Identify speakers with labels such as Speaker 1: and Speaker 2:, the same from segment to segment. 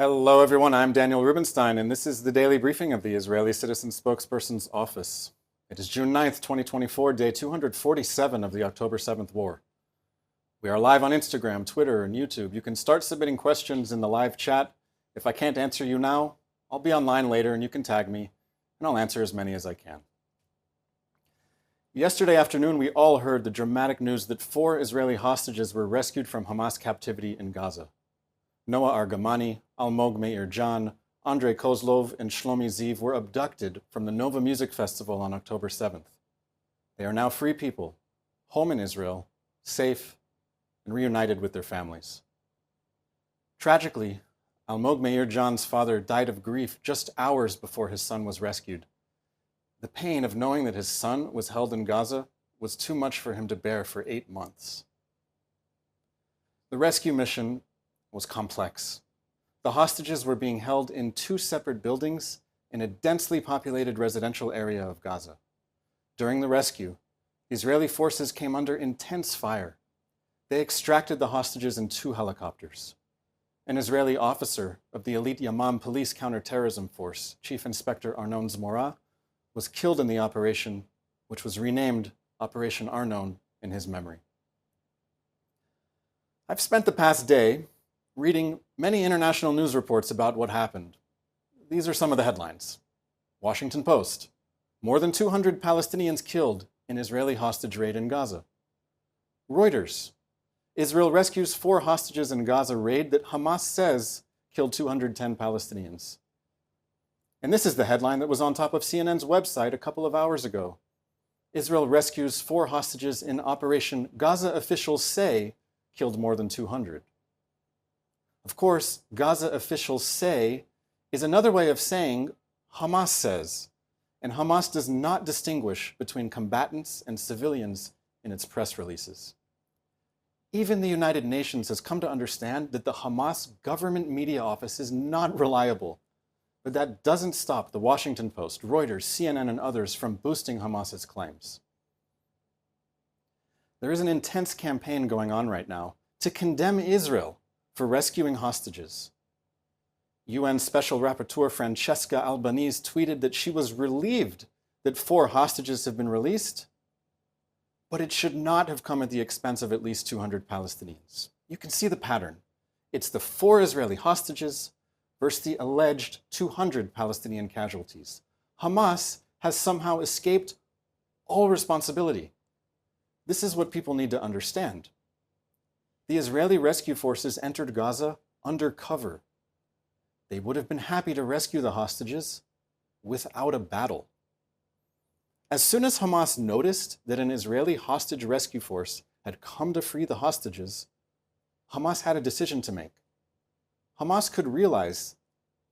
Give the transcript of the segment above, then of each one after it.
Speaker 1: Hello, everyone. I'm Daniel Rubenstein, and this is the daily briefing of the Israeli Citizen Spokesperson's Office. It is June 9th, 2024, day 247 of the October 7th war. We are live on Instagram, Twitter, and YouTube. You can start submitting questions in the live chat. If I can't answer you now, I'll be online later and you can tag me, and I'll answer as many as I can. Yesterday afternoon, we all heard the dramatic news that 4 Israeli hostages were rescued from Hamas captivity in Gaza. Noa Argamani, Almog Meir Jan, Andrey Kozlov, and Shlomi Ziv were abducted from the Nova Music Festival on October 7th. They are now free people, home in Israel, safe, and reunited with their families. Tragically, Almog Meir Jan's father died of grief just hours before his son was rescued. The pain of knowing that his son was held in Gaza was too much for him to bear for 8 months. The rescue mission was complex. The hostages were being held in 2 separate buildings in a densely populated residential area of Gaza. During the rescue, Israeli forces came under intense fire. They extracted the hostages in 2 helicopters. An Israeli officer of the elite Yamam police counterterrorism force, Chief Inspector Arnon Zmora, was killed in the operation, which was renamed Operation Arnon in his memory. I've spent the past day reading many international news reports about what happened. These are some of the headlines. Washington Post: more than 200 Palestinians killed in Israeli hostage raid in Gaza. Reuters: Israel rescues 4 hostages in Gaza raid that Hamas says killed 210 Palestinians. And this is the headline that was on top of CNN's website a couple of hours ago. Israel rescues 4 hostages in Operation Gaza officials say killed more than 200. Of course, Gaza officials say is another way of saying Hamas says, and Hamas does not distinguish between combatants and civilians in its press releases. Even the United Nations has come to understand that the Hamas government media office is not reliable, but that doesn't stop the Washington Post, Reuters, CNN, and others from boosting Hamas's claims. There is an intense campaign going on right now to condemn Israel for rescuing hostages. UN Special Rapporteur Francesca Albanese tweeted that she was relieved that 4 hostages have been released, but it should not have come at the expense of at least 200 Palestinians. You can see the pattern. It's the 4 Israeli hostages versus the alleged 200 Palestinian casualties. Hamas has somehow escaped all responsibility. This is what people need to understand. The Israeli rescue forces entered Gaza undercover. They would have been happy to rescue the hostages without a battle. As soon as Hamas noticed that an Israeli hostage rescue force had come to free the hostages, Hamas had a decision to make. Hamas could realize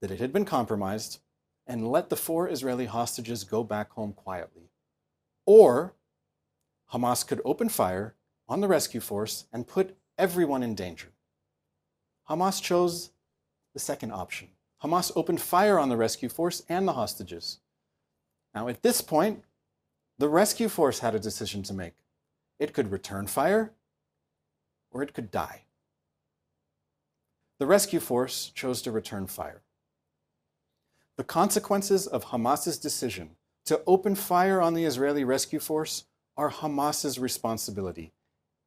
Speaker 1: that it had been compromised and let the 4 Israeli hostages go back home quietly. Or Hamas could open fire on the rescue force and put everyone in danger. Hamas chose the second option. Hamas opened fire on the rescue force and the hostages. Now, at this point, the rescue force had a decision to make. It could return fire, or it could die. The rescue force chose to return fire. The consequences of Hamas's decision to open fire on the Israeli rescue force are Hamas's responsibility.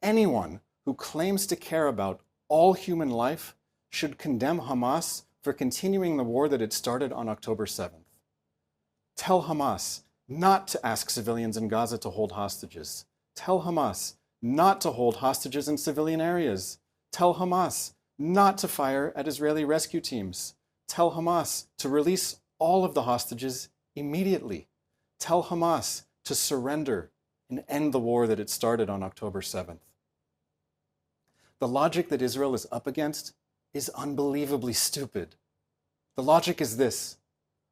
Speaker 1: Anyone who claims to care about all human life should condemn Hamas for continuing the war that it started on October 7th. Tell Hamas not to ask civilians in Gaza to hold hostages. Tell Hamas not to hold hostages in civilian areas. Tell Hamas not to fire at Israeli rescue teams. Tell Hamas to release all of the hostages immediately. Tell Hamas to surrender and end the war that it started on October 7th. The logic that Israel is up against is unbelievably stupid. The logic is this: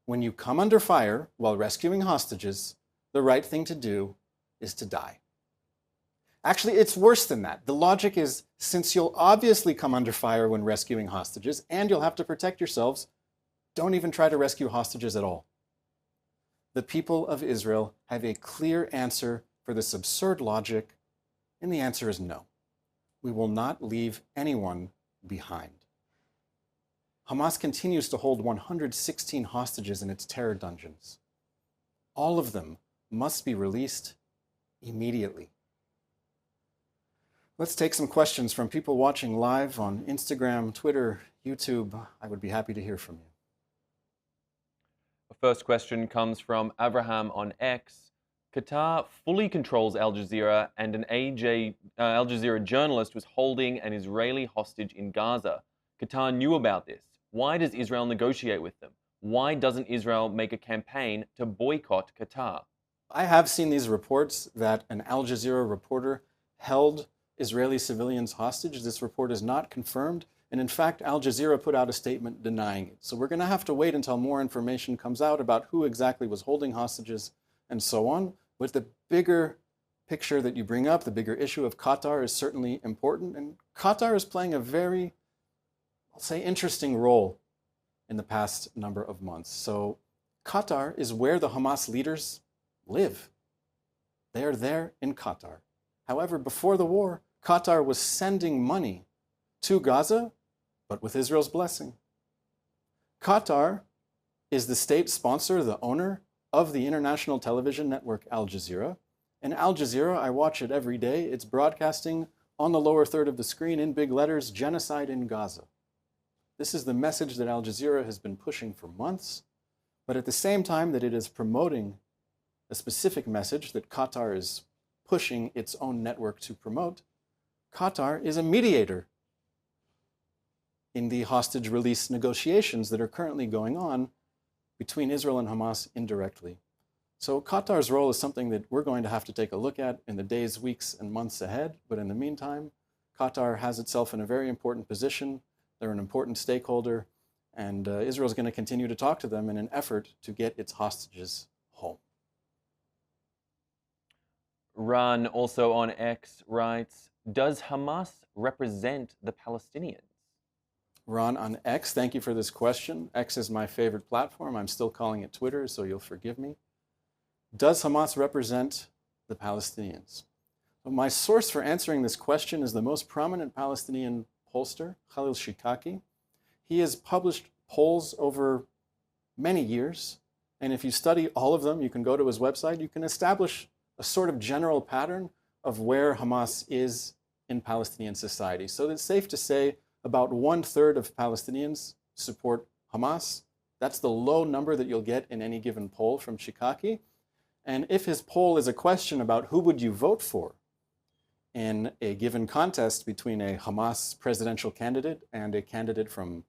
Speaker 1: when you come under fire while rescuing hostages, the right thing to do is to die. Actually, it's worse than that. The logic is, since you'll obviously come under fire when rescuing hostages and you'll have to protect yourselves, don't even try to rescue hostages at all. The people of Israel have a clear answer for this absurd logic, and the answer is no. We will not leave anyone behind. Hamas continues to hold 116 hostages in its terror dungeons. All of them must be released immediately. Let's take some questions from people watching live on Instagram, Twitter, YouTube. I would be happy to hear from you.
Speaker 2: The first question comes from Abraham on X. Qatar fully controls Al Jazeera, and an Al Jazeera journalist was holding an Israeli hostage in Gaza. Qatar knew about this. Why does Israel negotiate with them? Why doesn't Israel make a campaign to boycott Qatar?
Speaker 1: I have seen these reports that an Al Jazeera reporter held Israeli civilians hostage. This report is not confirmed. And in fact, Al Jazeera put out a statement denying it. So we're going to have to wait until more information comes out about who exactly was holding hostages and so on. But the bigger picture that you bring up, the bigger issue of Qatar is certainly important. And Qatar is playing a very, I'll say, interesting role in the past number of months. So Qatar is where the Hamas leaders live. They are there in Qatar. However, before the war, Qatar was sending money to Gaza, but with Israel's blessing. Qatar is the state sponsor, the owner of the international television network Al Jazeera. And Al Jazeera, I watch it every day. It's broadcasting on the lower third of the screen in big letters, genocide in Gaza. This is the message that Al Jazeera has been pushing for months. But at the same time that it is promoting a specific message that Qatar is pushing its own network to promote, Qatar is a mediator in the hostage release negotiations that are currently going on between Israel and Hamas indirectly. So Qatar's role is something that we're going to have to take a look at in the days, weeks, and months ahead. But in the meantime, Qatar has itself in a very important position. They're an important stakeholder, and Israel is going to continue to talk to them in an effort to get its hostages home.
Speaker 2: Ran, also on X, writes, does Hamas represent the Palestinians?
Speaker 1: Ron on X, thank you for this question. X is my favorite platform. I'm still calling it Twitter, so you'll forgive me. Does Hamas represent the Palestinians? Well, my source for answering this question is the most prominent Palestinian pollster, Khalil Shikaki. He has published polls over many years, and if you study all of them, you can go to his website, you can establish a sort of general pattern of where Hamas is in Palestinian society. So it's safe to say about 1/3 of Palestinians support Hamas. That's the low number that you'll get in any given poll from Shikaki. And if his poll is a question about who would you vote for in a given contest between a Hamas presidential candidate and a candidate from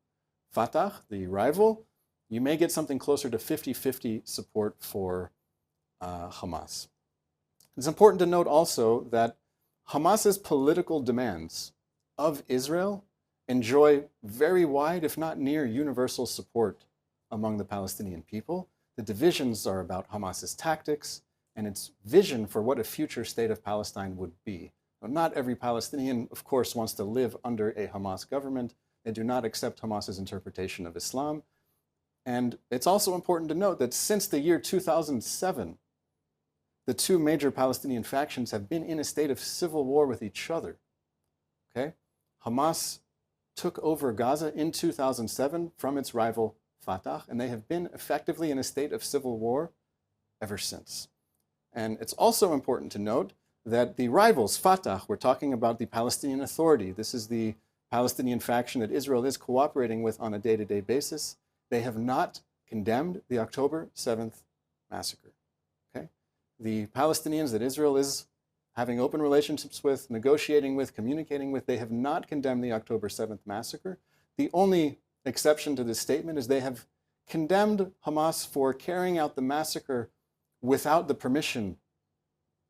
Speaker 1: Fatah, the rival, you may get something closer to 50-50 support for Hamas. It's important to note also that Hamas's political demands of Israel enjoy very wide, if not near universal support among the Palestinian people. The divisions are about Hamas's tactics and its vision for what a future state of Palestine would be. Now, not every Palestinian, of course, wants to live under a Hamas government. They do not accept Hamas's interpretation of Islam. And it's also important to note that since the year 2007, the two major Palestinian factions have been in a state of civil war with each other. Okay? Hamas took over Gaza in 2007 from its rival Fatah, and they have been effectively in a state of civil war ever since. And it's also important to note that the rivals, Fatah, we're talking about the Palestinian Authority. This is the Palestinian faction that Israel is cooperating with on a day-to-day basis. They have not condemned the October 7th massacre. Okay? The Palestinians that Israel is having open relationships with, negotiating with, communicating with, they have not condemned the October 7th massacre. The only exception to this statement is they have condemned Hamas for carrying out the massacre without the permission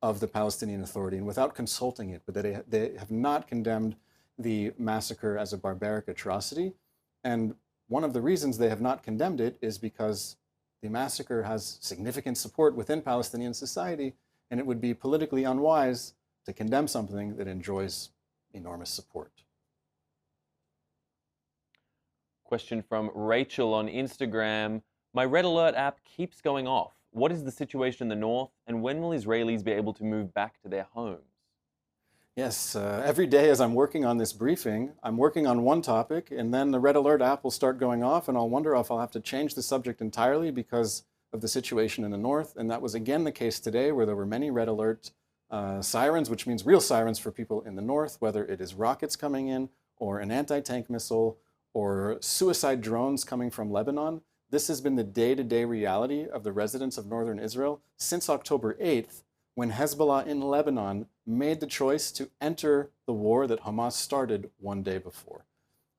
Speaker 1: of the Palestinian Authority and without consulting it, but they have not condemned the massacre as a barbaric atrocity. And one of the reasons they have not condemned it is because the massacre has significant support within Palestinian society, and it would be politically unwise to condemn something that enjoys enormous support.
Speaker 2: Question from Rachel on Instagram. My Red Alert app keeps going off. What is the situation in the north, and when will Israelis be able to move back to their homes?
Speaker 1: Yes, every day as I'm working on this briefing, I'm working on one topic, and then the red alert app will start going off, and I'll wonder if I'll have to change the subject entirely because of the situation in the north. And that was again the case today, where there were many red alert sirens, which means real sirens for people in the north, whether it is rockets coming in, or an anti-tank missile, or suicide drones coming from Lebanon. This has been the day-to-day reality of the residents of northern Israel since October 8th, when Hezbollah in Lebanon made the choice to enter the war that Hamas started one day before.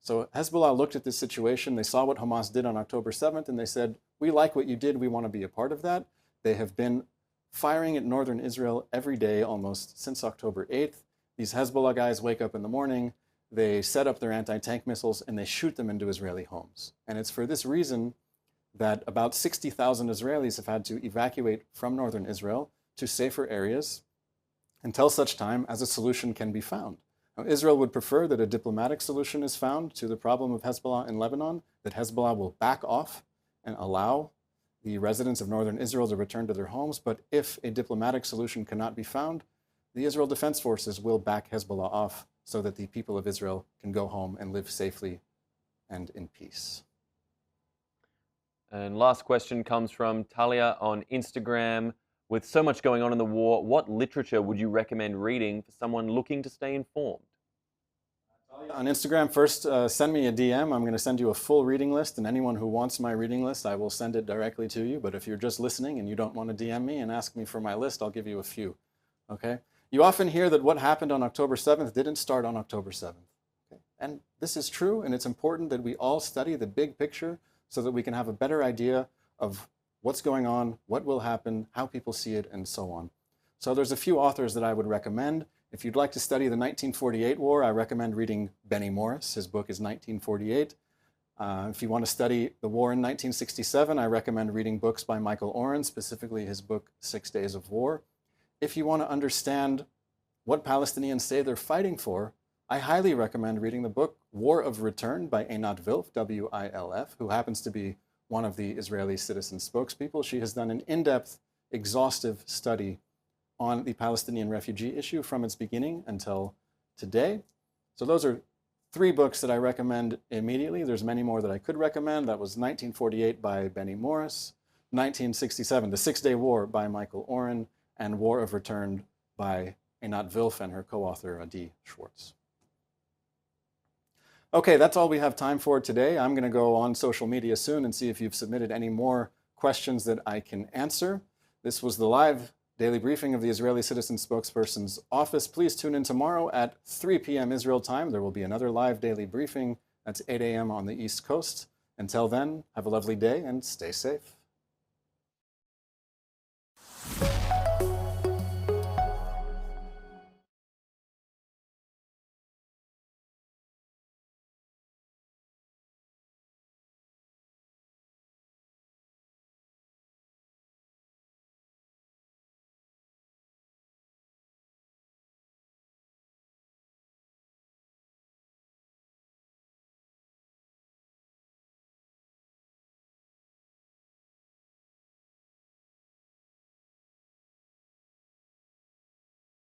Speaker 1: So Hezbollah looked at this situation, they saw what Hamas did on October 7th, and they said, we like what you did, we want to be a part of that. They have been firing at northern Israel every day almost since October 8th. These Hezbollah guys wake up in the morning, they set up their anti-tank missiles, and they shoot them into Israeli homes. And it's for this reason that about 60,000 Israelis have had to evacuate from northern Israel to safer areas until such time as a solution can be found. Now, Israel would prefer that a diplomatic solution is found to the problem of Hezbollah in Lebanon, that Hezbollah will back off and allow the residents of northern Israel to return to their homes. But if a diplomatic solution cannot be found, the Israel Defense Forces will back Hezbollah off so that the people of Israel can go home and live safely and in peace.
Speaker 2: And last question comes from Talia on Instagram. With so much going on in the war, what literature would you recommend reading for someone looking to stay informed?
Speaker 1: On Instagram, first send me a DM. I'm going to send you a full reading list, and anyone who wants my reading list, I will send it directly to you. But if you're just listening and you don't want to DM me and ask me for my list, I'll give you a few. Okay? You often hear that what happened on October 7th didn't start on October 7th. Okay? And this is true, and it's important that we all study the big picture so that we can have a better idea of what's going on, what will happen, how people see it, and so on. So there's a few authors that I would recommend. If you'd like to study the 1948 war, I recommend reading Benny Morris. His book is 1948. If you want to study the war in 1967, I recommend reading books by Michael Oren, specifically his book, 6 Days of War. If you want to understand what Palestinians say they're fighting for, I highly recommend reading the book War of Return by Einat Wilf, W-I-L-F, who happens to be one of the Israeli citizen spokespeople. She has done an in-depth, exhaustive study on the Palestinian refugee issue from its beginning until today. So those are 3 books that I recommend immediately. There's many more that I could recommend. That was 1948 by Benny Morris, 1967, The 6-Day War by Michael Oren, and War of Return by Einat Wilf and her co-author Adi Schwartz. Okay, that's all we have time for today. I'm going to go on social media soon and see if you've submitted any more questions that I can answer. This was the live daily briefing of the Israeli Citizen Spokesperson's office. Please tune in tomorrow at 3 p.m. Israel time. There will be another live daily briefing. That's 8 a.m. on the East Coast. Until then, have a lovely day and stay safe.